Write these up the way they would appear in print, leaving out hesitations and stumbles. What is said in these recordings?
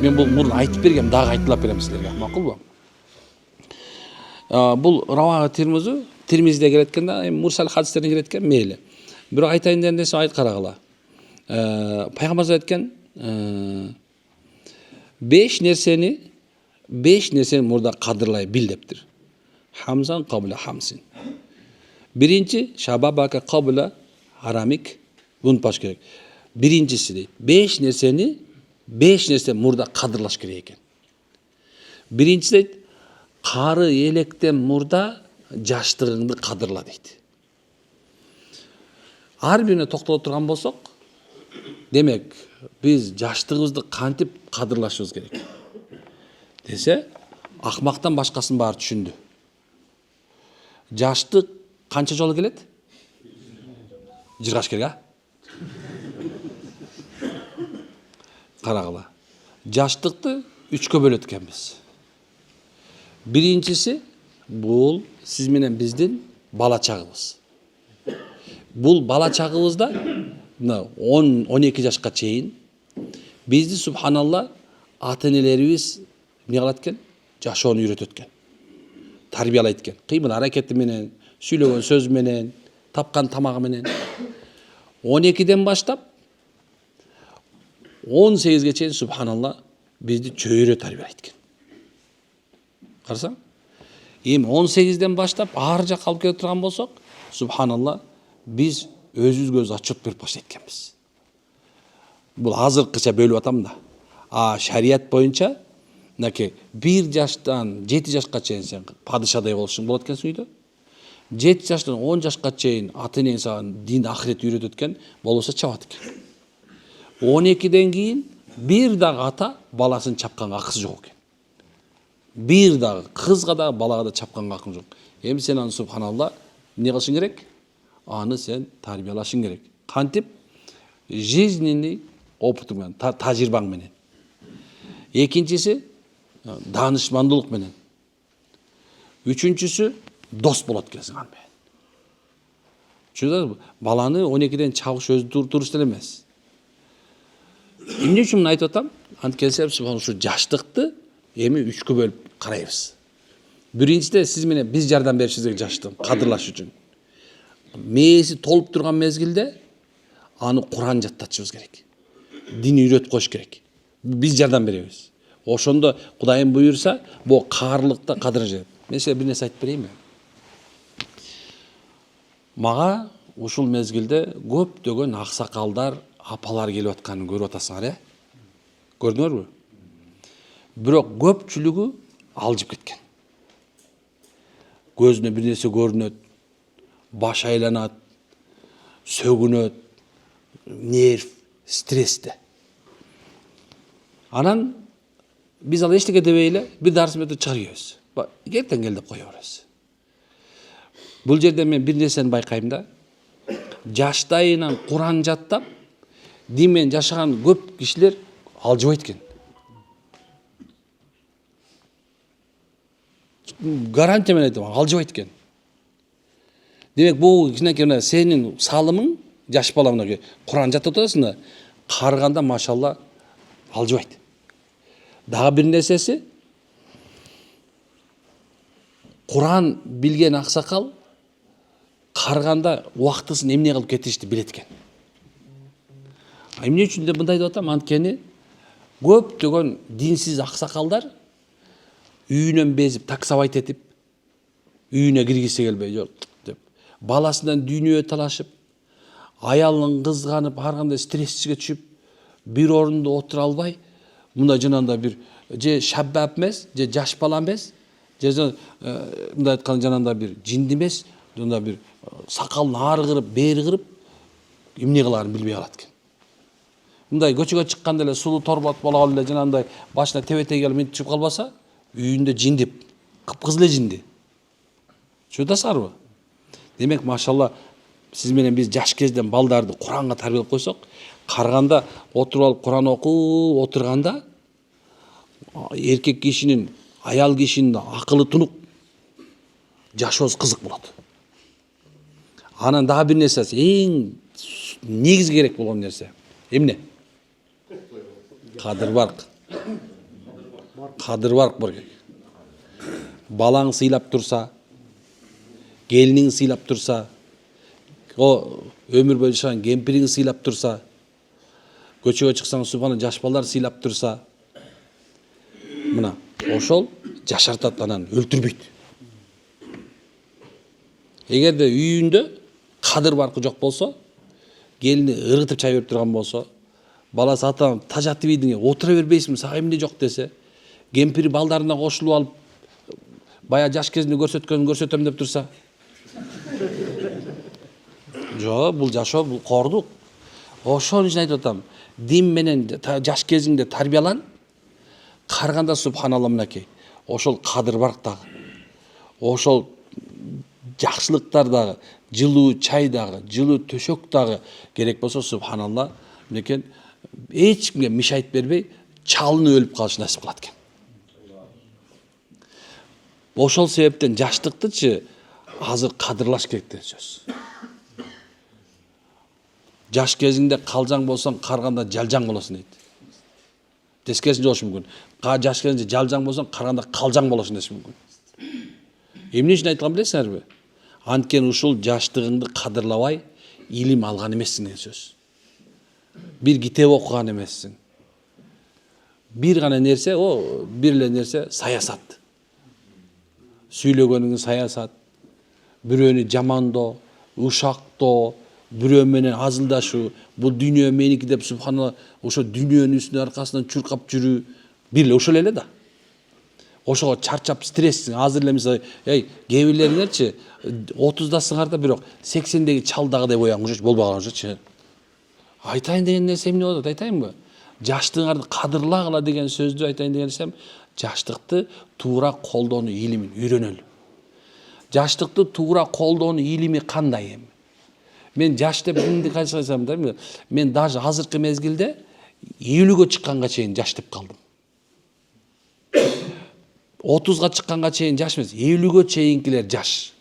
Мен бұл мұрын айтып бергем, дағы айтылап берем сіздерге. Мақұл ба? Бұл Равага Тирмизиде келеткен да, Мурсал хадистеріне келеткен мейлі. Бірақ айтайын деген нәрсе айт қарағыла. Пайғамбар айтқан 5 нәрсені мұрда қадырлай біл дептір. Хамзан қабыла хамсин. Бірінші шабабака қабыла харамик. Ұнпаш керек. Біріншісі дейді. 5 нәрсе мұрда қадырлаш керек екен. Біріншісі дейді, қары електен мұрда жаштығыңды қадырла дейді. Ар біріне тоқталып тұрған болсақ, демек, біз жаштығымызды қантып қадырлашымыз керек. Десе, ақмақтан башқасын бары түшінді. Жаштық қанша жолы келеді? Жырғаш керек, Қарағыла. Жаштықты 3-ке бөлеткенбіз. Біріншісі, бұл сіз менен біздің бала чағыбыз. Бұл бала чағыбызда 10-12 жашқа чейін бізді субханалла ата-енелерimiz не қылады екен? Жашауын үйретеді екен. Тарбиялайды екен. Қимыл әрекеті менен, сөйлеген сөз менен, тапқан тамағы менен. 12-ден баштап 18-ге чейін субханалла бізді чөйре тарбиялайды екен. Қарасаң? 18-ден баштап ар жақ алып келіп тұрған болсақ, субханалла біз өзімізге отчет беріп баштайды екенбіз. Бұл азырқыша бөліп атам да. Шариат бойынша 1 жаштан 7 жашқа чейін сен падышадай болушың болады екенсің үйде. 7 жаштан 10 жашқа чейін ата-енең саған дин ақырет үйретеді екен, болса чабады екен. 12-ден кейін бір дағы ата баласын чапқанға ақысы жоқ екен. Bir дағы қызға да балаға да чапқанға ақың жоқ. Сен аны субханалла не қылшың керек? Аны сен тарбиялашың керек. Қантип? Жизненный опытыңмен, тажирбаңменен. Екіншісі данышмандылықменен. Üçüncüsü дос болады екенсің анымен. Çünkü баланы 12-ден чабыш өзі дұрыс емес. Эмне үчүн айтып атам? Анткенсе ушу жаштыкты эми 3-кө бөлүп карайбыз. Биринчиде сиз менен биз жардам беришибиз керек жаштык кадырлаш үчүн. Мээси толуп турган мезгилде аны Куран жаттатышыбыз керек. Дин үйрөтүп коюш керек. Биз жардам беребиз. Ошондо Кудайым буйурса, бул каарлыкта кадыр жетет. Мен силерге бир нерсе айтып берейинби? Мага ушул мезгилде көптөгөн аксакалдар, апалар келип атканын көрүп атасыңар, Көрдүңөрбү? Бирок көпчүлүгү алжып кеткен. Көзүнө бир нерсе көрүнөт, баш айланат, сөгүнөт, нерв, стрессте. Анан биз ал эчтеке дебей эле бир дарсын өтүп чыгарыбыз. Эртең кел деп кое беребиз. Бул жерде мен бир нерсени байкайм да. Жаштайынан Куран жаттап, дин менен жашаган көп кишилер алжыбайт экен. Гарантия менен айтам, алжыбайт экен. Демек бул кичинекей сенин салымың жаш бала мына Куран жаттап атасың да, карыганда машалла алжыбайт. Дагы бир нерсеси, Куран билген аксакал карыганда убактысын эмне кылып кетишти билет экен. Эмне үчүн деп мындай деп атам? Анткени көптөгөн динсиз аксакалдар үйүнөн безип, таксабайт этип, үйүнө киргиси келбей жок деп, баласынан дүйнөгө талашып, аялын кызганып, ар кандай стресске түшүп, бир орунда отура албай, мындай жанагындай бир же шаббап эмес, же жаш бала эмес, же мындай айтканда жанагындай бир жинди эмес, мындай бир сакалын ары кырып, бери кырып, эмне кыларын билбей калат экен. Мындай көчөгө чыкканда эле сулуу торбот боло алып эле жанагындай башына тебетеги алып мынтип чыгып калбаса, үйүндө жиндип, кыпкызыл эле жинди. Чудасарбы? Демек, машалла, сиз менен биз жаш кезден балдарды Куранга тарбиялап койсок, карганда отуруп алып Куран окуп отурганда эркек кишинин, аял кишинин акылы тунук, жашоосу кызык болот. Анан дагы бир нерсе, эң негизи керек болгон нерсе. Эмне? Кадыр барк. Кадыр барк бар керек. Балаң сыйлап турса, келиниң сыйлап турса, өмүр бою жашаган кемпириң сыйлап турса, көчөгө чыксаң субхана жаш балдар сыйлап турса, мына ошол жашартат, анан өлтүрбөйт. Эгерде үйүндө кадыр баркы жок болсо, келини ыргытып чай берип турган болсо, баласы атам тажатып ийдиң, отура бербейсиңби, сага эмне жок десе, кемпири балдарына кошулуп алып, баягы жаш кезинде көрсөткөнүн көрсөтөм деп турса, жок, бул жашоо, бул кордук. Ошон үчүн айтып атам, дин менен жаш кезиңде тарбиялан, карганда субханалла мынакей, ошол кадыр барк дагы, ошол жакшылыктар дагы, жылуу чай дагы, жылуу төшөк дагы керек болсо субханалла, мынекен эч кимге мешайт бербей, чалынып өлүп калыш насип кылат экен. Ошол себептен жаштыктычы азыр кадырлаш керек деген сөз. Жаш кезиңде калжаң болсоң, карганда жалжаң болосуң дейт. Тескерисинче болушу мүмкүн. Жаш кезинде жалжаң болсоң, карганда калжаң болосуң деши мүмкүн. Эмне үчүн айтылган билесиңерби? Анткени ушул жаштыгыңды кадырлабай, илим алган эмессиң деген сөз. Бир китеп окуган эмессиң. Бир гана нерсе, бир эле нерсе саясат. Сүйлөгөнүң саясат, бирөөнү жамандоо, ушактоо, бирөө менен азылдашуу, бул дүйнө меники деп субханалла, ошо дүйнөнүн үстүнө аркасынан чуркап жүрүү, бир эле ошол эле да. Ошого чарчап стресстиң. Азыр эле мисалы, кээ бирлериңерчи 30дасыңар да, бирок 80деги чалдагыдай бояңыз болбоганыңызчы. Айтайын деген нерсе эмне болот, айтайынбы? Жаштыгыңарды кадырлагыла деген сөздү айтайын деген нерсем, жаштыкты туура колдонуу илимин үйрөнөлү. Жаштыкты туура колдонуу илими кандай эми? Мен жаш деп эмне кайсам да, мен даже азыркы мезгилде 50гө чыкканга чейин жаш деп калдым. 30га чыкканга чейин жаш эмес, 50гө чейинкилер жаш.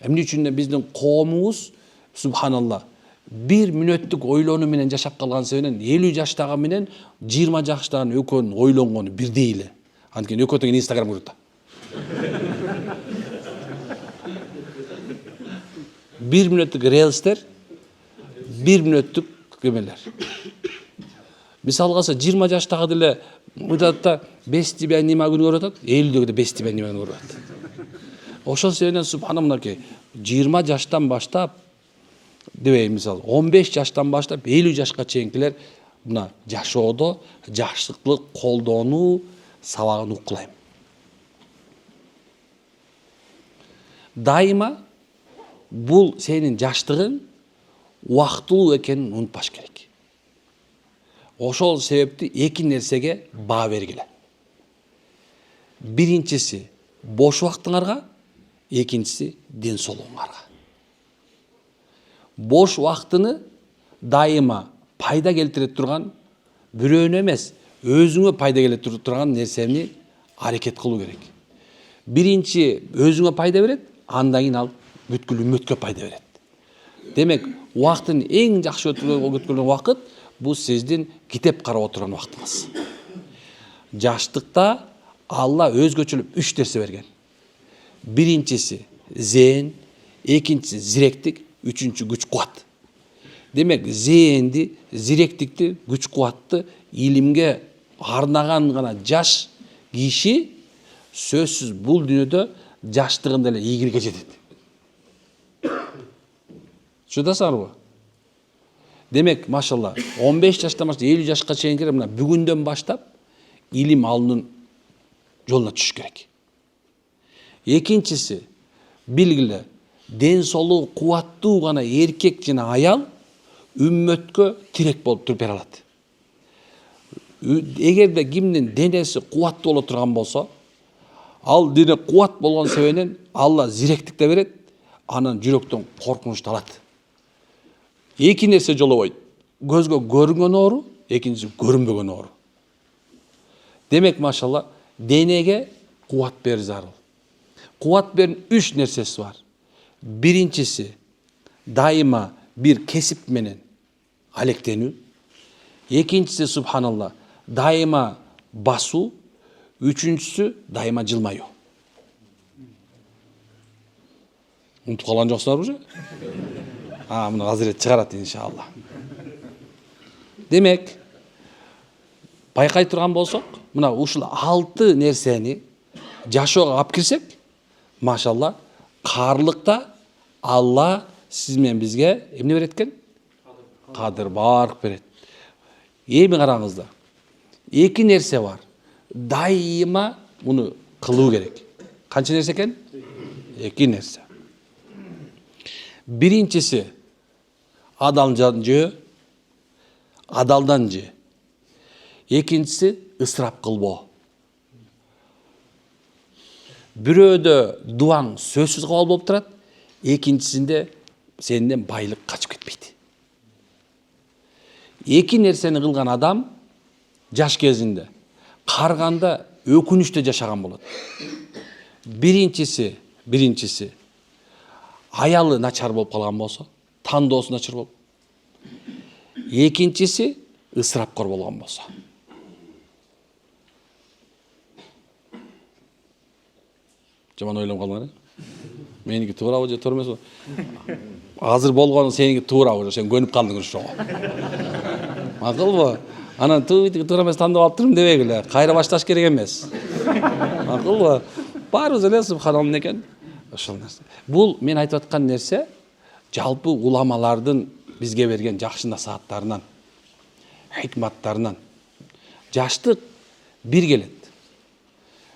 Эмне үчүн биздин коомубуз субханалла бир мүнөттүк ойлонуу менен жашап калган себебинен 50 жаштагы менен 20 жаштагы экөөнүн ойлонгону бирдей эле. Анткени экөө тең Инстаграм көрөт да. Бир мүнөттүк релстер, бир мүнөттүк кемелер. Мисалга алса 20 жаштагы деле мыдатта 5 тебя нима күнү көрүп атат, 50дөгү да 5 тебя нима күнү көрүп атат. Ошол себептен субханалла 20 жаштан баштап, дебей мисалы 15 жаштан баштап 50 жашка чейинкилер мына жашоодо жаштыктык колдонуу сабагын укулайм. Дайыма бул сенин жаштыгың убактылуу экенин унутпаш керек. Ошол себепти эки нерсеге баа бергиле. Биринчиси бош убактыңарга, экинчиси ден соолугуңарга. Бош убактыны дайыма пайда келтире турган, бирөөнө эмес, өзүңө пайда келтире турган нерсени аракет кылуу керек. Биринчи өзүңө пайда берет, андан кийин ал бүткүл үммөткө пайда берет. Демек, убактын эң жакшы өткөрүлгөн убакыт бул сиздин китеп карап отурган убактыңыз. Жаштыкта Алла өзгөчөлүп 3 нерсе берген. Биринчиси зээн, экинчиси зиректик, үчүнчү күч кубат. Демек, зээнди, зиректикти, күч кубатты илимге арнаган гана жаш киши сөзсүз бул дүйнөдө жаштыгында эле ийгиликке жетет. Чудасыңарбы? Демек, машалла, 15 жаштан баштап 50 жашка чейинки мына бүгүндөн баштап илим алуунун жолуна түшүш керек. Экинчиси, билгиле, ден соолугу кубаттуу гана эркек жана аял үммөткө тирек болуп туруп бере алат. Эгерде кимдин денеси кубаттуу боло турган болсо, ал дене кубат болгон себебинен Алла зиректик да берет, анан жүрөктөн коркунучту алат. Эки нерсе жолобойт. Көзгө көрүнгөн оору, экинчиси көрүнбөгөн оору. Демек, машалла, денеге кубат берүү зарыл. Кубат берүүнүн 3 нерсеси бар. Биринчиси дайыма бир кесип менен алектенүү. Экинчиси субханалла, дайыма басуу. Үчүнчүсү дайыма жылмаюу. Унутуп калган жоксуңарбы уже? Муну Азирет чыгарат иншалла. Демек, байкай турган болсок, мына ушул 6 нерсени жашоого алып кирсек, машалла, каарлыкта Алла сиз менен бизге эмне берет экен? Кадыр барк берет. Эми караңыздар. 2 нерсе бар. Дайыма муну кылуу керек. Канча нерсе экен? 2 нерсе. Биринчиси адалдан жөө. Экинчиси ысырап кылбоо. Бирөөдө дубаң сөзсүз кабыл болуп турат, экинчисинде сенден байлык качып кетпейт. 2 нерсени кылган адам жаш кезинде карганда өкүнүчтө жашаган болот. Биринчиси аялы начар болуп калган болсо, тандоосу начар болуп. Экинчиси ысырапкор болгон болсо. Жаман ойлонуп калмаңар. Меники туурабы же туура эмеспи? Азыр болгону сеники туурабы, сен көнүп калдың ошого. Макулбу? Анан туура эмес тандап алып турмун дебегиле. Кайра башташ керек эмес. Макулбу? Баарыбыз эле субханалла экен. Ошол нерсе. Бул мен айтып аткан нерсе жалпы уламалардын бизге берген жакшы насааттарынан, хикматтарынан. Жаштык бир келет.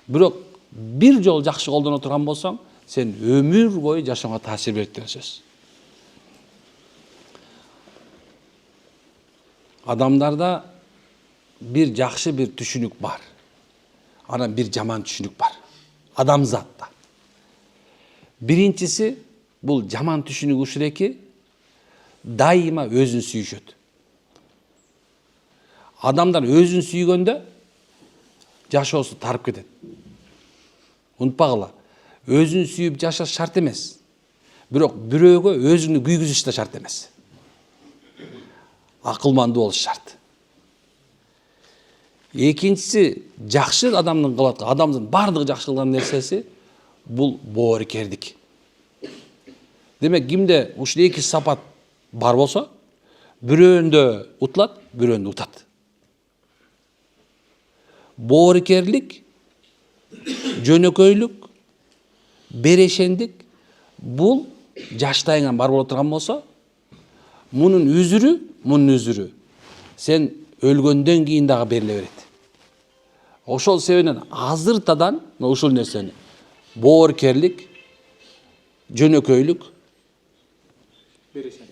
Бирок бир жол жакшы колдоно турган болсоң, сен өмүр бою жашооңа таасир берет деген сөз. Адамдарда бир жакшы бир түшүнүк бар. Анан бир жаман түшүнүк бар. Адамзатта. Биринчиси бул жаман түшүнүк ушуреки дайыма өзүн сүйүшөт. Адамдар өзүн сүйгөндө жашоосу тарып кетет. Унутпагыла. Өзүн сүйүп жашаш шарт эмес. Бирок бирөөгө өзүңдү күйгүзүш да шарт эмес. Акылмандуу болуш шарт. Экинчиси жакшы адамдын кылат, адамдын бардыгы жакшы кылган нерсеси бул боорукердик. Демек, кимде ушул 2 сапат бар болсо, бирөөндө утулат, бирөөндө утат. Боорукерлик, жөнөкөйлүк, берешендик бул жаштайыңан бар боло турган болсо, мунун үзүрү сен өлгөндөн кийин дагы бериле берет. Ошол себептен азыртадан ушул нерсени боорукерлик, жөнөкөйлүк,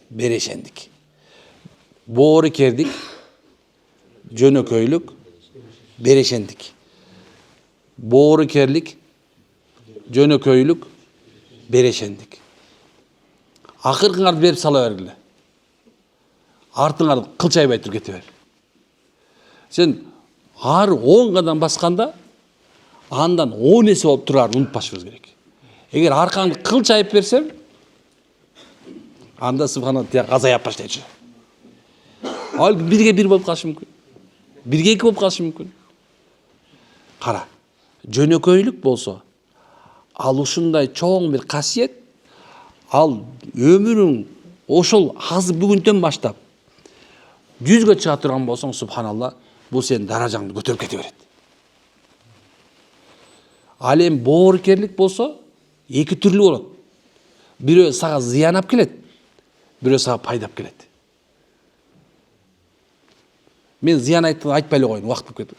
берешендик. Боорукердик, жөнөкөйлүк, берешендик. Боорукерлик, жөнөкөйлүк, берешендик. Акыркыңарды берип сала бергиле. Артыңарды кылчайбай туруп кете бер. Сен ар 10 кадам басканда андан 10 эсе болуп турарын унутпашыбыз керек. Эгер аркаңды кылчайып берсем, анда субханалла тияк азаяп баштайчы. Ал 1-1 болуп калышы мүмкүн. 1-2 болуп калышы мүмкүн. Кара, жөнөкөйлүк болсо, ал ушундай чоң бир касиет, ал өмүрүң ошол азыр бүгүндөн баштап 100гө чыга турган болсоң, субханалла, бул сен даражаңды көтөрүп кете берет. Ал эми боорукерлик болсо, 2 түрлүү болот. Бирөө сага зыян алып келет, бирөө сага пайдап келет. Мен зыян айтпай эле коеюн, убакыт болуп кетти.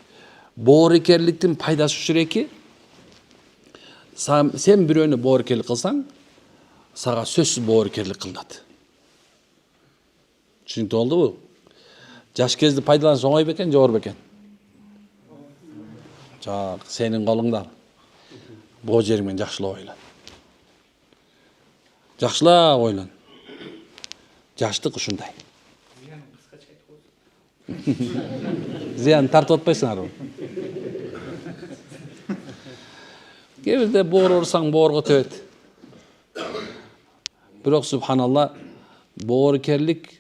Боорукерликтин пайдасы ушуреки, сен бирөөнү боорукерлик кылсаң, сага сөзсүз боорукерлик кылынат. Түшүнүктүү болдубу? Жаш кезде пайдаланыш оңой бекен, жоор бекен? Жок, сенин колуңда. Бул жериңмен жакшылап ойлон. Жакшылап ойлон. Жаштык ушундай. Зыян тартып атпайсыңарбы? Кээ бирде боор урсаң боорго төбөт. Бирок субханалла, боорукерлик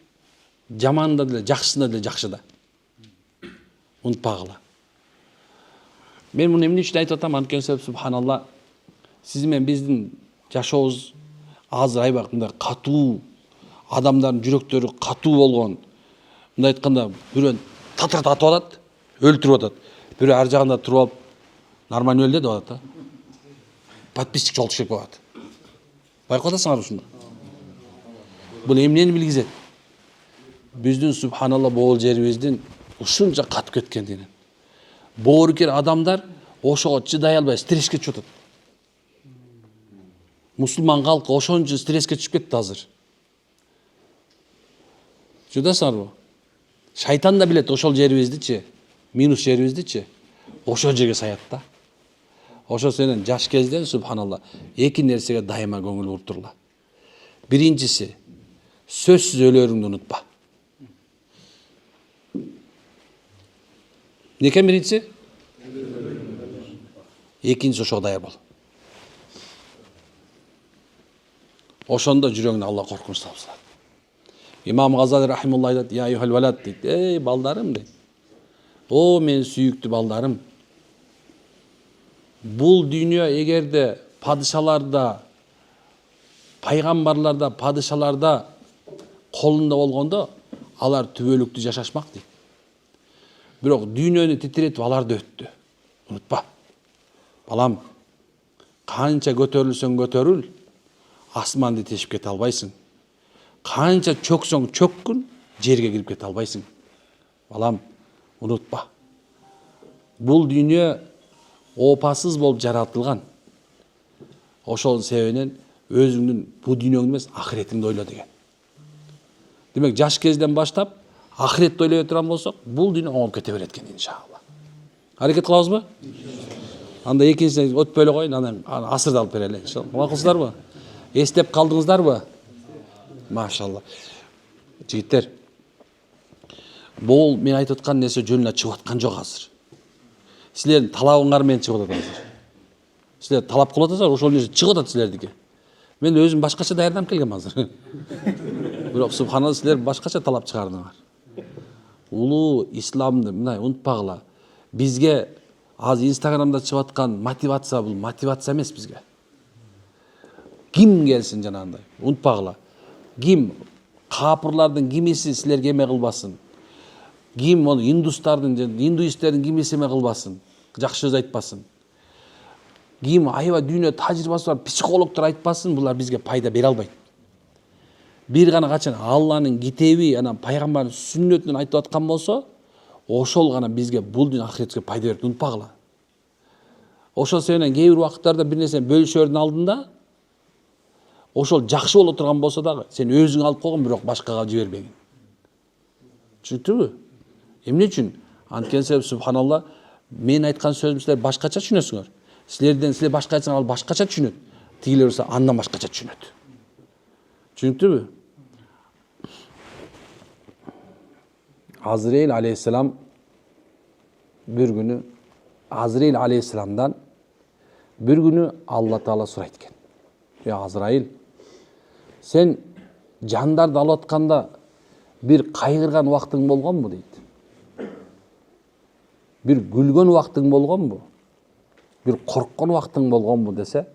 жаманда деле, жакшысында деле жакшы да. Унутпагыла. Мен муну эмне үчүн айтып атам? Анткени себеп субханалла, сиз менен биздин жашообуз азыр аябай мындай катуу, адамдардын жүрөктөрү катуу болгон. Мындай айтканда, бирөөнү татыртып атып атат, өлтүрүп атат. Бирөө ар жагында туруп алып, нормально өлдү деп атат. Подписчик жолтуш керек болот. Байкап атасыңарбы ушуну? Бул эмнени билгизет? Биздин субханалла боол жерибиздин ушунча катып кеткендигин. Боорукер адамдар ошого чыдай албай стресске түшүп атат. Мусулман калкы ошончо стресске түшүп кетти азыр. Чудасыңарбы? Шайтан да билет ошол жерибиздичи, минус жерибиздичи, ошол жерге саят да. Ошо сенен жаш кезден субханалла эки нерсеге дайыма көңүл буруп турла. Биринчиси, сөзсүз өлөрүңдү унутпа. Не экен биринчиси? Экинчиси ошого даяр бол. Ошондо жүрөгүңдө Алла коркунуч салат. Имам Газали рахимулла айтат: "Я юхал валад" дейт. Эй балдарым дейт. О мен сүйүктүү балдарым. Бул дүйнө эгерде падышаларда, пайгамбарларда, падышаларда колунда болгондо, алар түбөлүктүү жашашмак дейт. Бирок дүйнөнү титиретип аларды өттү. Унутпа. Балам, канча көтөрүлсөң көтөрүл, асманды тешип кете албайсың. Канча чөксөң чөккүн, жерге кирип кете албайсың. Балам, унутпа. Бул дүйнө опасыз болуп жаратылган. Ошол себебинен өзүңдүн бул дүйнөңдү эмес, ахиретиңди ойло деген. Демек, жаш кезден баштап ахиретти ойлой турган болсок, бул дүйнө оңоп кете берет экен иншалла. Аракет кылабызбы? Анда экинчисине өтпөй эле коюн, анан асырды алып берели иншалла. Макулсуздарбы? Эстеп калдыңыздарбы? Машалла. Жигиттер, бул мен айтып аткан нерсе жөнүнө чыгып аткан жок азыр. Силердин талабыңар менен чыгып атат азыр. Силер талап кылып атасыздар, ошол нерсе чыгып атат силердики. Мен өзүм башкача даярданып келгем азыр. Бирок субханалла, силер башкача талап чыгардыңар. Улуу исламды мындай унутпагыла. Бизге азыр Инстаграмда чыгып аткан мотивация, бул мотивация эмес бизге. Ким келсин жанагындай, унутпагыла. Ким капырлардын кимиси силерге эме кылбасын. Ким оны индустардын, индуисттердин кимиси эме кылбасын, жакшы сөз айтпасын. Ким аябай дүйнө тажрыйбасы бар психологдор айтпасын, булар бизге пайда бере албайт. Бир гана качан Алланын китеби, анан пайгамбардын сүннөтүнөн айтып аткан болсо, ошол гана бизге бул дүйнө ахиретке пайда берет, унутпагыла. Ошол себептен кээ бир убакыттарда бир нерсени бөлүшөрдүн алдында ошол жакшы боло турган болсо дагы сен өзүң алып койгон, бирок башкага жибербегин. Түшүндүңбү? Эмне үчүн? Анткени себеп субханалла, мен айткан сөзүмдү силер башкача түшүнөсүңөр. Силер башка айтсаң, ал башкача түшүнөт. Тигилер болсо андан башкача түшүнөт. Түшүнүктүбү? Азраил алейхиссалам bir günü Azrail aleyhisselamdan bir günü Allah Teala surayt eкен. Ya Azrail, sen jandарды алып атканда bir кайгырган убактың болгонбу дейт. Bir күлгөн убактың болгонбу? Bir корккон убактың болгонбу десе,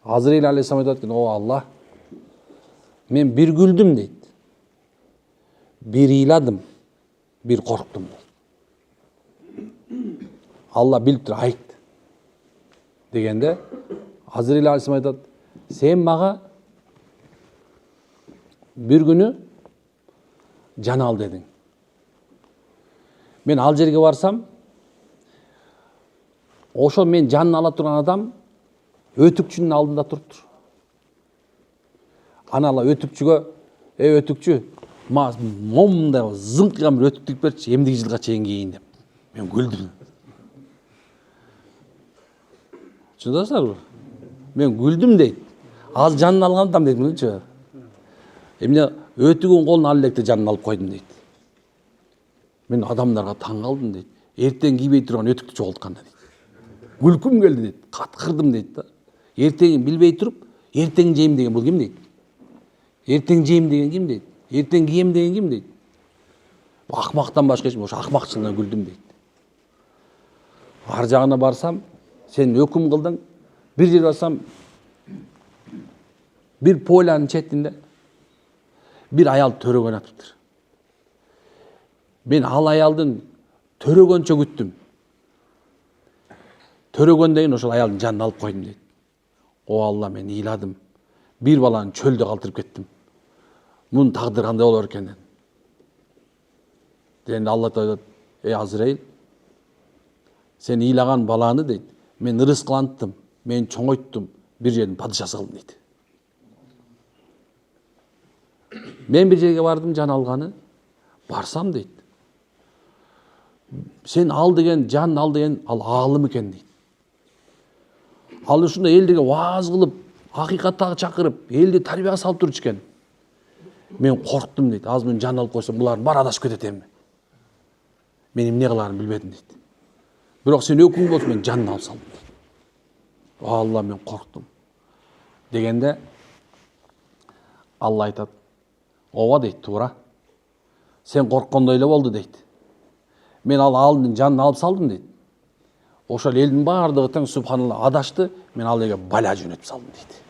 Azrail aleyhisselam айтат экен: "О Аллах, мен bir күлдүм" дейт. Bir ыйладым, bir корктум дейт. Алла билип тур, айт дегенде, Azrail aleyhisselam айтат: "Сен мага bir күнү жан ал дедиң. Мен ал жерге барсам, ошо мен жанын ала турган адам өтүкчүнүн алдында туруптур. Анала өтүкчүгө: өтүкчү, момундай зыңкыган бир өтүк тигип берчи, эмдиги жылга чейин кийин" деп. Мен күлдүм. Түшүндүңүзбү? Мен күлдүм дейт. Аз жанын алган адам дейт, мынча. Эмне өтүгүн колун ал электе жанын алып койдум дейт. Мен адамдарга таң калдым дейт. Эртең кийбей турган өтүктү жоголтканда дейт. Күлкүм келди дейт. Каткырдым дейт да. Эртең билбей туруп, эртең жейм деген бул ким дейт? Эртең жейм деген ким дейт? Эртең кийем деген ким дейт? Акмактан башка эч, ошо акмакчылыгына күлдүм дейт. ар жагына барсам, сен өкүм кылдың. Bir жерге барсам, bir полянын четинде bir аял төрөгөн атыптыр. Мен ал аялдын төрөгөнчө күттүм. Төрөгөндөн кийин ошол аялдын жанын алып койдум дейт. О Алла, мен ыйладым. Bir баланы чөлдө калтырып кеттим. Мунун тагдыры кандай болор экен? Дегенде Алла айтат: "Ey Азраил, сен ыйлаган баланы дейт, мен ырыскыланттым, мен чоңойттум, bir жердин падышасы кылдым" дейт. Мен bir жерге бардым, жан алганы, барсам дейт. Сен ал деген, жан ал деген, ал аалым экен дейт. Ал ушундай элдерге вааз кылып, акыйкатта чакырып, элди тарбияга салып турчу экен. Мен корктум дейт. Азыр мен жан алып койсом, булардын баары адашып кетет эми. Мен эмне кыларын билбедим дейт. Бирок сен өкүң болсо мен жанын алып салдым дейт. Алла, мен корктум. Дегенде Алла айтат: "Ооба" дейт, "туура. Сен корккондой эле болду" дейт. Мен ал аалдын жанын алып салдым дейт. Ошол элдин баардыгы тең субханалла адашты, мен ал элге бала жөнөтүп салдым дейт.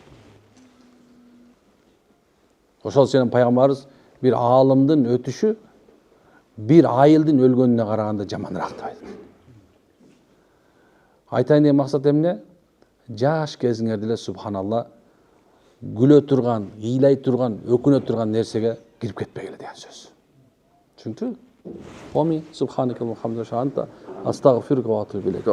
Ошол сенин пайгамбарыбыз bir аалымдын өтүшү bir айылдын өлгөнүнө караганда жаманыраак деп айтат. Айтайын деген максат эмне? Жаш кезиңерде эле субханалла күлө турган, ыйлай турган, өкүнө турган нерсеге кирип кетпегиле деген сөз. Түшүндүңбү? Оми субханакаллахумма ва бихамдика астагфирука ва атубу илейк.